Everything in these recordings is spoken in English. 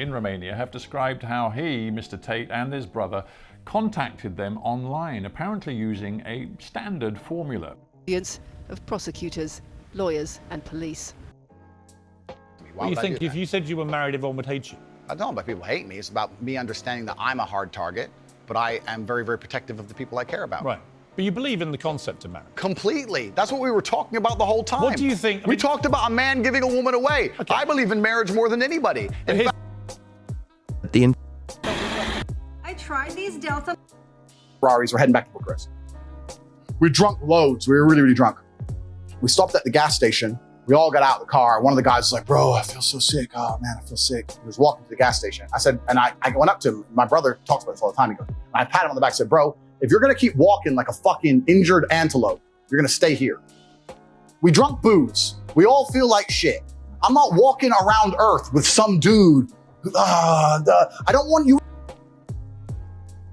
in Romania have described how he, Mr. Tate, and his brother contacted them online, apparently using a standard formula. Of prosecutors, lawyers, and police. Well, you think if you said you were married, everyone would hate you? I don't know about people hate me. It's about me understanding that I'm a hard target, but I am very, very protective of the people I care about. Right. But you believe in the concept of marriage? Completely. That's what we were talking about the whole time. What do you think? We talked about a man giving a woman away. Okay. I believe in marriage more than anybody. I tried these Delta Ferraris. We're heading back to Bucharest. We drunk loads. We were really, really drunk. We stopped at the gas station. We all got out of the car. One of the guys was like, bro, I feel so sick. Oh man, I feel sick. He was walking to the gas station. I said, and I went up to him. My brother talks about this all the time. He goes, and I pat him on the back and said, bro, if you're gonna keep walking like a fucking injured antelope, you're gonna stay here. We drunk booze. We all feel like shit. I'm not walking around Earth with some dude. I don't want you.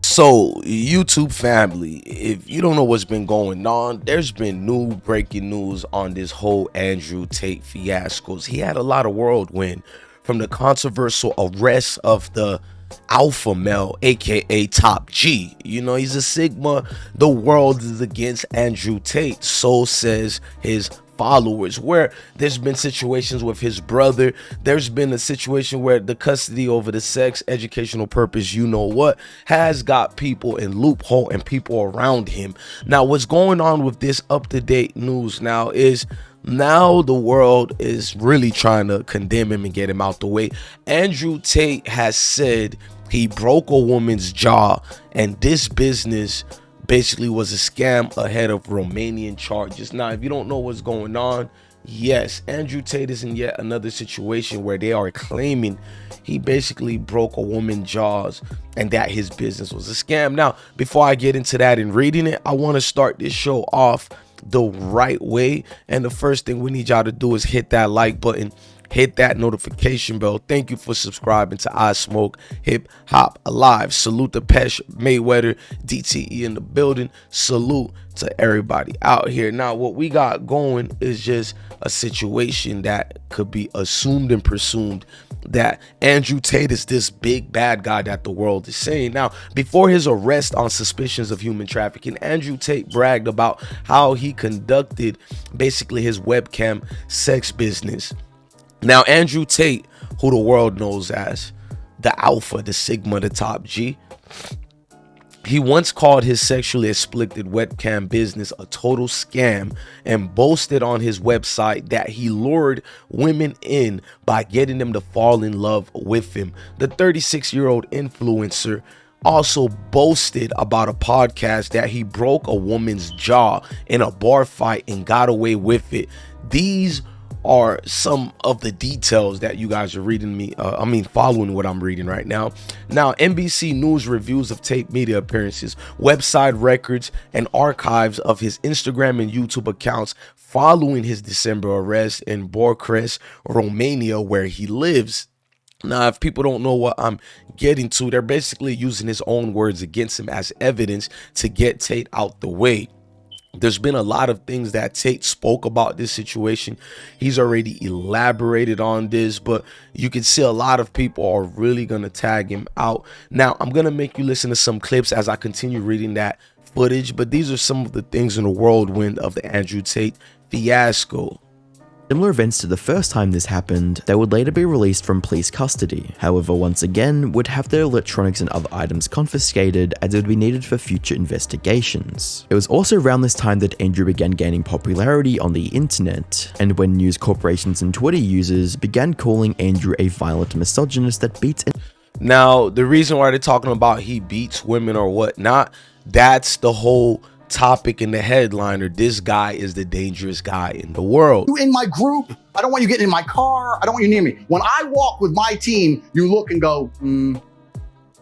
So, YouTube family, if you don't know what's been going on, there's been new breaking news on this whole Andrew Tate fiascos. He had a lot of whirlwind from the controversial arrest of the alpha male, aka Top G. You know, he's a Sigma. The world is against Andrew Tate, so says his followers, where there's been situations with his brother. There's been a situation where the custody over the sex educational purpose, you know what, has got people in loophole and people around him. Now, what's going on with this up-to-date news now is now the world is really trying to condemn him and get him out the way. Andrew Tate has said he broke a woman's jaw, and this business basically was a scam ahead of Romanian charges. Now, if you don't know what's going on, yes, Andrew Tate is in yet another situation where they are claiming he basically broke a woman's jaws and that his business was a scam. Now, before I get into that and reading it, I want to start this show off the right way. And the first thing we need y'all to do is hit that like button, hit that notification bell. Thank you for subscribing to I Smoke Hip Hop Alive. Salute to Pesh Mayweather, DTE in the building. Salute to everybody out here. Now, what we got going is just a situation that could be assumed and presumed that Andrew Tate is this big bad guy that the world is saying. Now, before his arrest on suspicions of human trafficking, Andrew Tate bragged about how he conducted basically his webcam sex business. Now, Andrew Tate, who the world knows as the Alpha, the Sigma, the Top G, he once called his sexually explicit webcam business a total scam and boasted on his website that he lured women in by getting them to fall in love with him. The 36-year-old influencer also boasted about a podcast that he broke a woman's jaw in a bar fight and got away with it. These are some of the details that you guys are reading me. Following what I'm reading right now. Now, NBC News reviews of Tate media appearances, website records, and archives of his Instagram and YouTube accounts following his December arrest in Bucharest, Romania, where he lives. Now, if people don't know what I'm getting to, they're basically using his own words against him as evidence to get Tate out the way. There's been a lot of things that Tate spoke about this situation. He's already elaborated on this, but you can see a lot of people are really going to tag him out. Now, I'm going to make you listen to some clips as I continue reading that footage, but these are some of the things in the whirlwind of the Andrew Tate fiasco. Similar events to the first time this happened, they would later be released from police custody. However, once again, would have their electronics and other items confiscated as it would be needed for future investigations. It was also around this time that Andrew began gaining popularity on the internet, and when news corporations and Twitter users began calling Andrew a violent misogynist that beats. Now, the reason why they're talking about he beats women or whatnot, that's the whole topic in the headliner. This guy is the dangerous guy in the world. You in my group, I don't want you getting in my car, I don't want you near me. When I walk with my team, you look and go,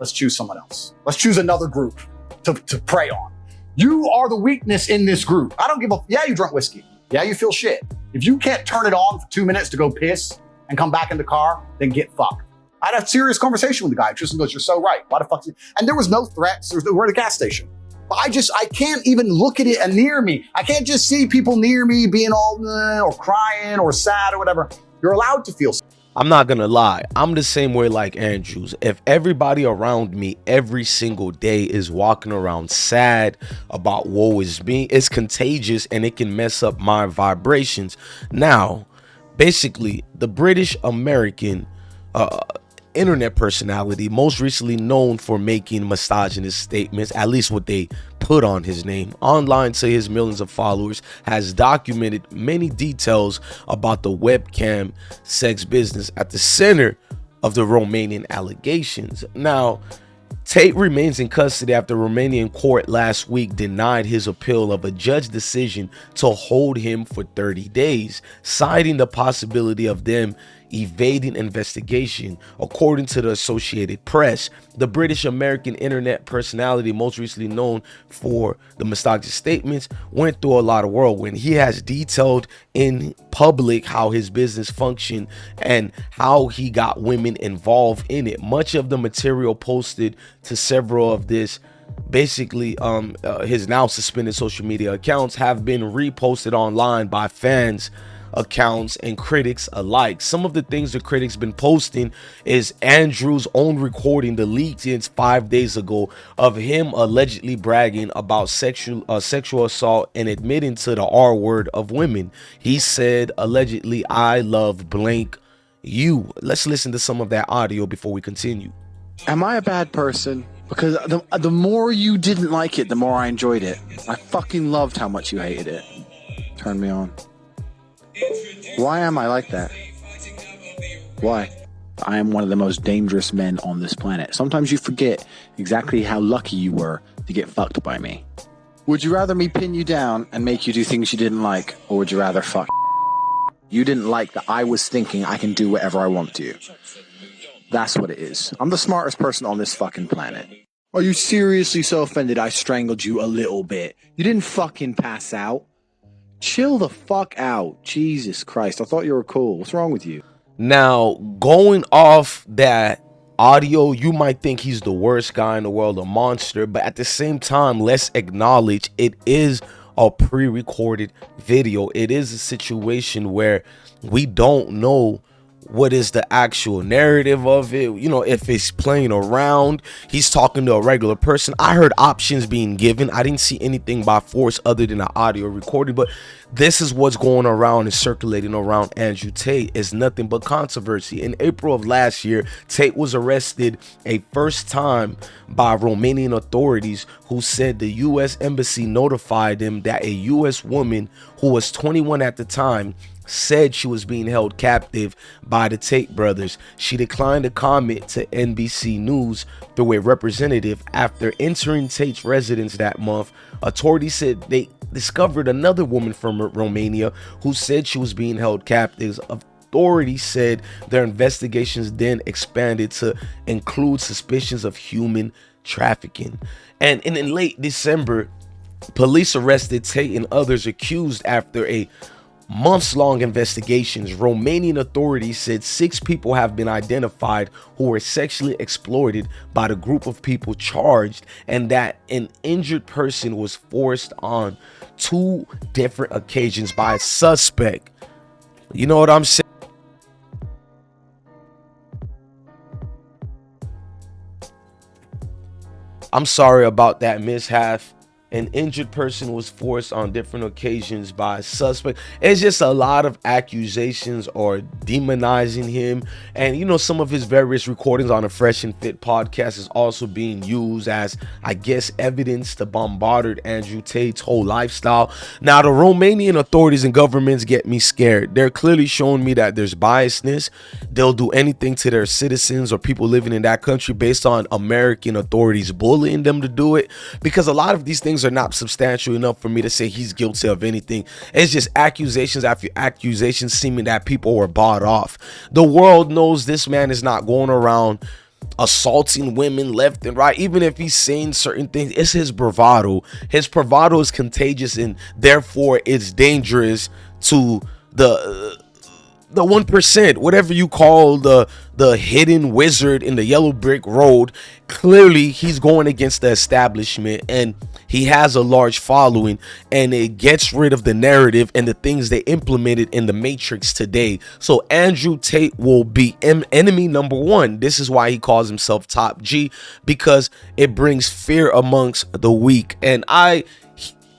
let's choose someone else. Let's choose another group to prey on. You are the weakness in this group. I don't give a, yeah, you drunk whiskey. Yeah, you feel shit. If you can't turn it on for 2 minutes to go piss and come back in the car, then get fucked. I had a serious conversation with the guy. Tristan goes, you're so right. Why the fuck? And there was no threats. We're at a gas station. I can't even look at it near me. I can't just see people near me being all or crying or sad or whatever. You're allowed to feel. I'm not gonna lie, I'm the same way like Andrews. If everybody around me every single day is walking around sad about woe is me, it's contagious and it can mess up my vibrations. Now, basically, the British American internet personality, most recently known for making misogynist statements, at least what they put on his name online to his millions of followers, has documented many details about the webcam sex business at the center of the Romanian allegations. Now, Tate remains in custody after Romanian court last week denied his appeal of a judge decision to hold him for 30 days, citing the possibility of them evading investigation. According to the Associated Press, the British American internet personality, most recently known for the misogynist statements, went through a lot of whirlwind. He has detailed in public how his business functioned and how he got women involved in it. Much of the material posted to several of this basically his now suspended social media accounts have been reposted online by fans, accounts, and critics alike. Some of the things the critics been posting is Andrew's own recording, the leaked 5 days ago, of him allegedly bragging about sexual assault and admitting to the R word of women. He said allegedly, "I love blank you." Let's listen to some of that audio before we continue. Am I a bad person? Because the more you didn't like it, the more I enjoyed it. I fucking loved how much you hated it. Turned me on. Why am I like that? Why? I am one of the most dangerous men on this planet. Sometimes you forget exactly how lucky you were to get fucked by me. Would you rather me pin you down and make you do things you didn't like, or would you rather fuck? You didn't like that I was thinking I can do whatever I want to you. That's what it is. I'm the smartest person on this fucking planet. Are you seriously so offended I strangled you a little bit? You didn't fucking pass out. Chill the fuck out. Jesus Christ. I thought you were cool. What's wrong with you? Now, going off that audio, you might think he's the worst guy in the world, a monster, but at the same time, let's acknowledge it is a pre-recorded video. It is a situation where we don't know what is the actual narrative of it, you know, if it's playing around. He's talking to a regular person. I heard options being given. I didn't see anything by force other than the audio recording, but this is what's going around and circulating around Andrew Tate. Is nothing but controversy. In April of last year, Tate was arrested a first time by Romanian authorities, who said the U.S. Embassy notified him that a U.S. woman who was 21 at the time said she was being held captive by the Tate brothers. She declined to comment to NBC News through a representative. After entering Tate's residence that month, authorities said they discovered another woman from Romania who said she was being held captive. Authorities said their investigations then expanded to include suspicions of human trafficking. And in late December, police arrested Tate and others accused after a months-long investigations. Romanian authorities said 6 people have been identified who were sexually exploited by the group of people charged, and that an injured person was forced on 2 different occasions by a suspect. You know what I'm saying? I'm sorry about that mishap. An injured person was forced on different occasions by a suspect. It's just a lot of accusations or demonizing him. And, you know, some of his various recordings on the Fresh and Fit podcast is also being used as, I guess, evidence to bombard Andrew Tate's whole lifestyle. Now, the Romanian authorities and governments get me scared. They're clearly showing me that there's biasness. They'll do anything to their citizens or people living in that country based on American authorities bullying them to do it, because a lot of these things are not substantial enough for me to say he's guilty of anything. It's just accusations after accusations, seeming that people were bought off. The world knows this man is not going around assaulting women left and right. Even if he's saying certain things, it's his bravado. His bravado is contagious, and therefore it's dangerous to the 1%, whatever you call the hidden wizard in the yellow brick road. Clearly he's going against the establishment, and he has a large following, and it gets rid of the narrative and the things they implemented in the Matrix today. So Andrew Tate will be enemy number one. This is why he calls himself Top G, because it brings fear amongst the weak. And I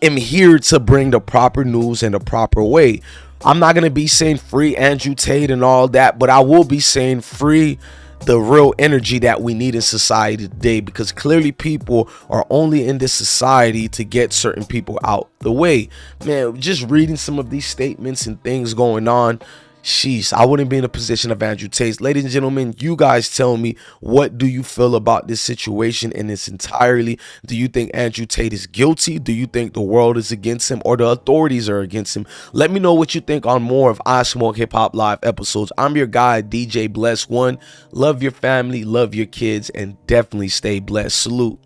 am here to bring the proper news in the proper way. I'm not going to be saying free Andrew Tate and all that, but I will be saying free the real energy that we need in society today, because clearly people are only in this society to get certain people out the way. Man, just reading some of these statements and things going on, sheesh, I wouldn't be in a position of Andrew Tate. Ladies and gentlemen, you guys tell me, what do you feel about this situation in its entirety? Do you think Andrew Tate is guilty? Do you think the world is against him or the authorities are against him? Let me know what you think on more of I Smoke Hip Hop Live episodes. I'm your guy, DJ Bless One. Love your family, love your kids, and definitely stay blessed. Salute.